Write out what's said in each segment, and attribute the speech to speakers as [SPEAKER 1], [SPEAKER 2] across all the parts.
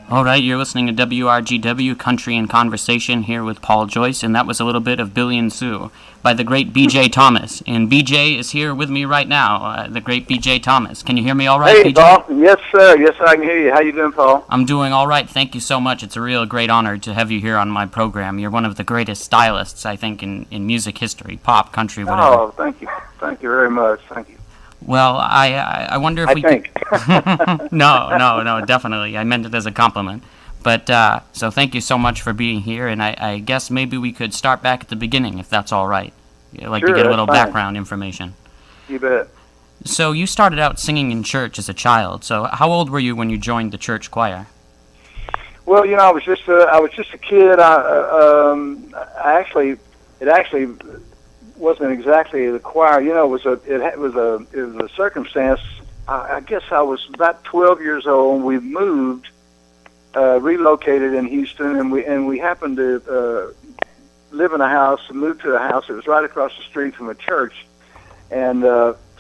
[SPEAKER 1] All right, you're listening to WRGW Country and Conversation here with Paul Joyce, and that was a little bit of Billy and Sue by the great B.J. Thomas. And B.J. is here with me right now, the great B.J. Thomas. Can you hear me all right,
[SPEAKER 2] Hey,
[SPEAKER 1] B.J.?
[SPEAKER 2] Paul. Yes, sir. Yes, I can hear you. How you doing, Paul?
[SPEAKER 1] I'm doing all right. Thank you so much. It's a real great honor to have you here on my program. You're one of the greatest stylists, I think, in music history, pop, country, whatever.
[SPEAKER 2] Oh, thank you. Thank you very much. Thank you.
[SPEAKER 1] Well, I wonder if
[SPEAKER 2] I
[SPEAKER 1] we
[SPEAKER 2] think.
[SPEAKER 1] could... No, definitely. I meant it as a compliment. But, so thank you so much for being here, and I guess maybe we could start back at the beginning, if that's all right. I'd like to
[SPEAKER 2] Sure,
[SPEAKER 1] get a
[SPEAKER 2] that's
[SPEAKER 1] little
[SPEAKER 2] fine.
[SPEAKER 1] background information.
[SPEAKER 2] You bet.
[SPEAKER 1] So you started out singing in church as a child. So how old were you when you joined the church choir?
[SPEAKER 2] Well, I was just a kid. It actually wasn't exactly the choir. It was a circumstance. I guess I was about 12 years old. We moved, relocated in Houston, and we happened to live in a house, moved to a house that was right across the street from a church, and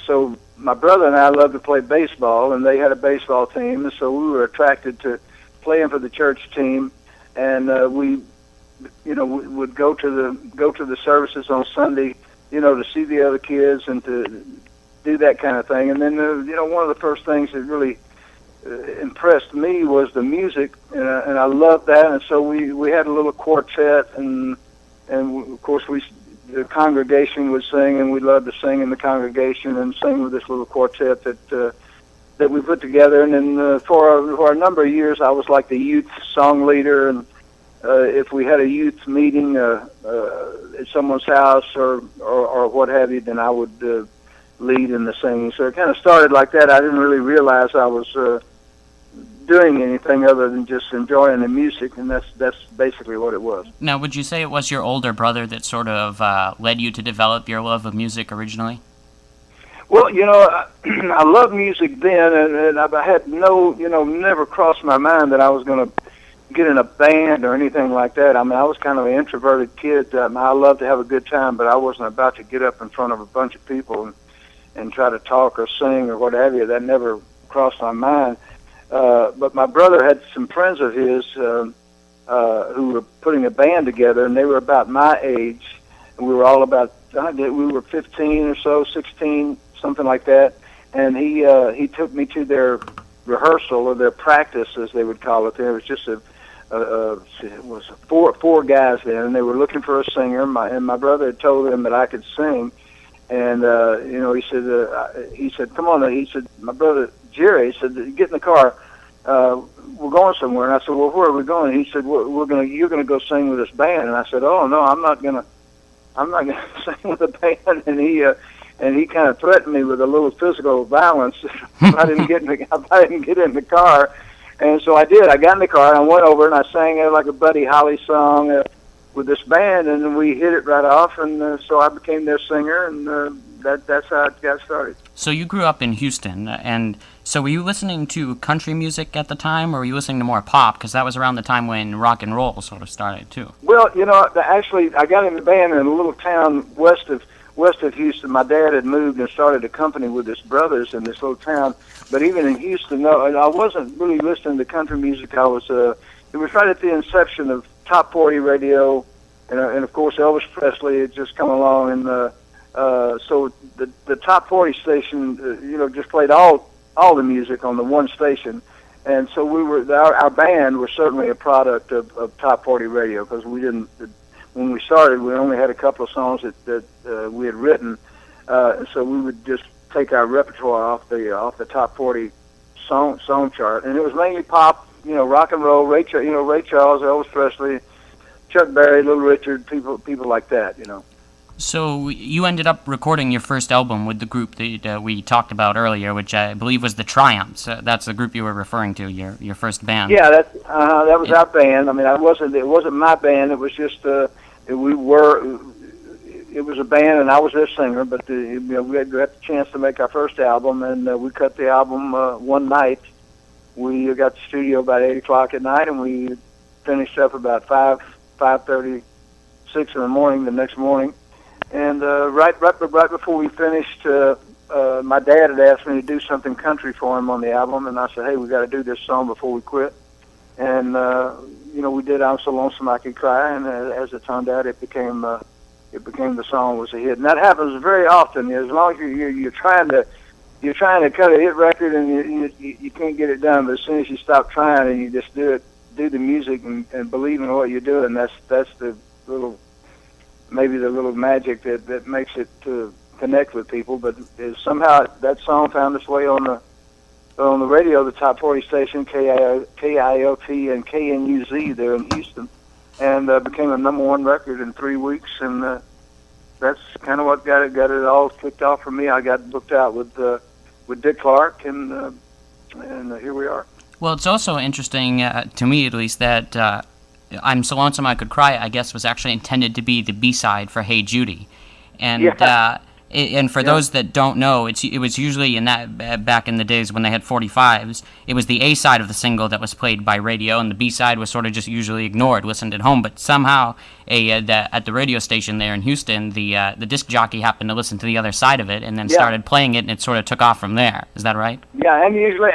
[SPEAKER 2] so my brother and I loved to play baseball, and they had a baseball team, and so we were attracted to playing for the church team, and we would go to the services on Sunday, to see the other kids and to do that kind of thing. And then one of the first things that really impressed me was the music, and I loved that. And so we had a little quartet, and of course the congregation would sing, and we loved to sing in the congregation and sing with this little quartet that we put together. And then for a number of years, I was like the youth song leader, and if we had a youth meeting at someone's house or what have you, then I would lead in the singing. So it kind of started like that. I didn't really realize I was doing anything other than just enjoying the music, and that's basically what it was.
[SPEAKER 1] Now, would you say it was your older brother that sort of led you to develop your love of music originally?
[SPEAKER 2] Well, I loved music then, and I had never crossed my mind that I was going to get in a band or anything like that. I mean, I was kind of an introverted kid. I loved to have a good time, but I wasn't about to get up in front of a bunch of people and try to talk or sing or what have you. That never crossed my mind. But my brother had some friends of his who were putting a band together, and they were about my age. And we were all we were 15 or so, 16, something like that. And he took me to their rehearsal or their practice, as they would call it. There was just it was four guys there, and they were looking for a singer. And my brother had told them that I could sing, and he said, "Come on." He said, "My brother Jerry," said, "Get in the car. We're going somewhere." And I said, "Well, where are we going?" He said, "You're gonna go sing with this band." And I said, "Oh no, I'm not gonna sing with a band." And he kind of threatened me with a little physical violence if I didn't get in the car. And so I did. I got in the car and I went over and I sang like a Buddy Holly song with this band, and we hit it right off. And so I became their singer, and that's how it got started.
[SPEAKER 1] So you grew up in Houston, and so were you listening to country music at the time, or were you listening to more pop? Because that was around the time when rock and roll sort of started too.
[SPEAKER 2] Well, actually, I got in the band in a little town west of Houston. My dad had moved and started a company with his brothers in this little town. But even in Houston, no, I wasn't really listening to country music. It was right at the inception of top 40 radio, and of course Elvis Presley had just come along, and so the top 40 station, just played all the music on the one station, and so our band was certainly a product of top 40 radio, because when we started, we only had a couple of songs that we had written, so we would just take our repertoire off the top 40 song chart, and it was mainly pop, rock and roll, Ray Charles, Elvis Presley, Chuck Berry, Little Richard, people like that,
[SPEAKER 1] So you ended up recording your first album with the group that we talked about earlier, which I believe was the Triumphs. That's the group you were referring to, your first band.
[SPEAKER 2] Yeah, that was our band. I mean, it wasn't my band. It was just it was a band, and I was their singer. But we had the chance to make our first album, and we cut the album one night. We got to the studio about 8:00 at night, and we finished up about 5:30, 6 in the morning the next morning. And right before we finished, my dad had asked me to do something country for him on the album, and I said, "Hey, we got to do this song before we quit." and we did "I'm So Lonesome I Could Cry," and as it turned out, it became the song was a hit, and that happens very often. As long as you're trying to cut a hit record and you can't get it done, but as soon as you stop trying and you just do the music and believe in what you're doing, that's the little maybe the little magic that makes it to connect with people. But somehow that song found its way on the radio, the top 40 station, KIOT and KNUZ there in Houston, and became a #1 record in 3 weeks. And that's kind of what got it all kicked off for me. I got booked out with Dick Clark, and here we are.
[SPEAKER 1] Well, it's also interesting, to me at least, that I'm So Lonesome I Could Cry, I guess, was actually intended to be the B-side for Hey Judy. And and for those that don't know, it was usually in that back in the days when they had 45s, it was the A side of the single that was played by radio, and the B side was sort of just usually ignored, listened at home. But somehow, at the radio station there in Houston, the disc jockey happened to listen to the other side of it, and then started playing it, and it sort of took off from there. Is that right?
[SPEAKER 2] Yeah, and usually,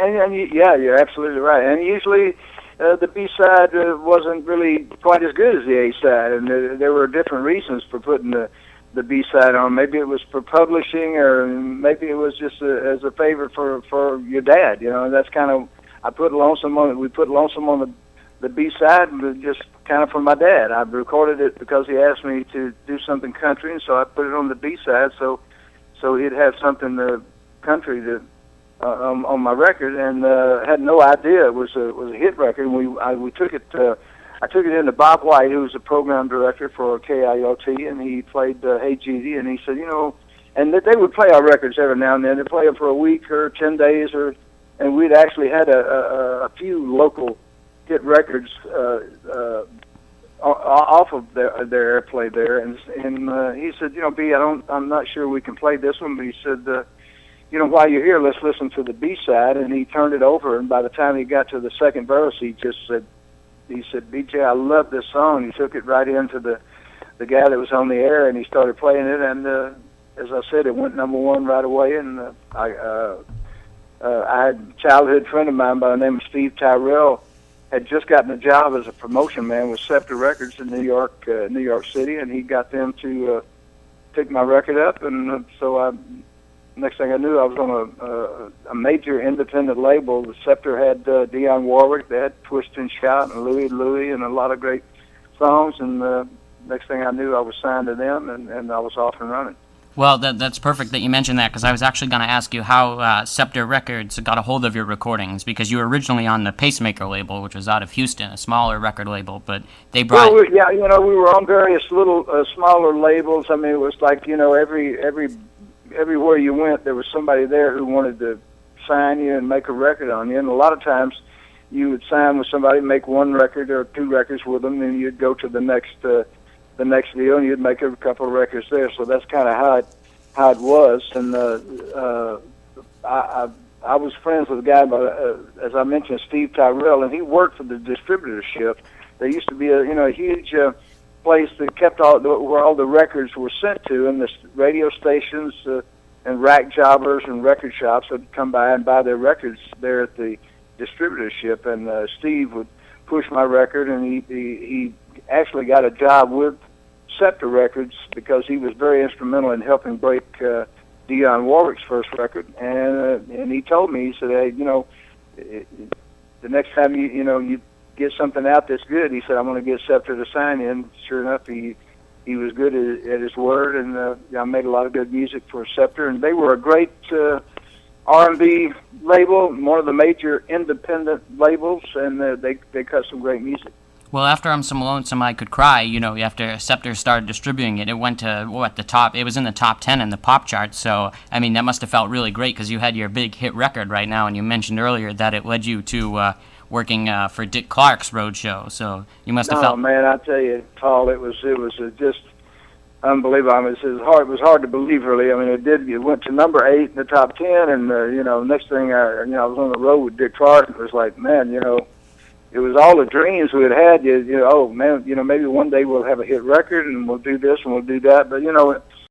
[SPEAKER 2] you're absolutely right. And usually, the B side wasn't really quite as good as the A side, and there were different reasons for putting the B side on. Maybe it was for publishing, or maybe it was just as a favor for your dad. And that's kind of we put Lonesome on the B side, just kind of for my dad. I recorded it because he asked me to do something country, and so I put it on the B side so he'd have something country on my record, and had no idea it was a hit record. And we took it. I took it in to Bob White, who was the program director for KIOT, and he played Hey Judy, and he said, and they would play our records every now and then. They'd play them for a week or 10 days, and we'd actually had a few local hit records off of their airplay there, and he said, B, I'm not sure we can play this one, but he said, while you're here, let's listen to the B side, and he turned it over, and by the time he got to the second verse, he said, BJ, I love this song. He took it right into the guy that was on the air, and he started playing it. And as I said, it went #1 right away. And I had a childhood friend of mine by the name of Steve Tyrell, had just gotten a job as a promotion man with Scepter Records in New York City, and he got them to pick my record up. And so next thing I knew, I was on a major independent label. The Scepter had Dionne Warwick, they had Twist and Shout and Louie, and a lot of great songs. And next thing I knew, I was signed to them, and I was off and running.
[SPEAKER 1] Well, that's perfect that you mentioned that, because I was actually going to ask you how Scepter Records got a hold of your recordings, because you were originally on the Pacemaker label, which was out of Houston, a smaller record label, but they brought...
[SPEAKER 2] Well, we were on various little smaller labels. I mean, it was like, everywhere you went, there was somebody there who wanted to sign you and make a record on you. And a lot of times you would sign with somebody, make one record or two records with them, and you'd go to the next deal, and you'd make a couple of records there. So that's kind of how it was. And I was friends with a guy, as I mentioned, Steve Tyrell, and he worked for the distributorship. There used to be a huge place that kept where all the records were sent to, and the radio stations and rack jobbers and record shops would come by and buy their records there at the distributorship. And Steve would push my record, and he actually got a job with Scepter Records because he was very instrumental in helping break Dionne Warwick's first record. And he told me, he said, hey, the next time you get something out that's good, he said, I'm going to get Scepter to sign you. And sure enough, he was good at his word, and I made a lot of good music for Scepter, and they were a great R&B label, one of the major independent labels, and they cut some great music.
[SPEAKER 1] Well, after I'm So Lonesome I Could Cry, after Scepter started distributing it, it went to, the top, it was in the top 10 in the pop chart, so, I mean, that must have felt really great, because you had your big hit record right now, and you mentioned earlier that it led you to working for Dick Clark's roadshow, so you must have felt...
[SPEAKER 2] Oh, man, I tell you, Paul, it was just unbelievable. I mean, it was hard to believe, really. I mean, it went to number 8 in the top 10, and, next thing, I was on the road with Dick Clark, and it was like, man, it was all the dreams we had. Oh man, maybe one day we'll have a hit record and we'll do this and we'll do that. But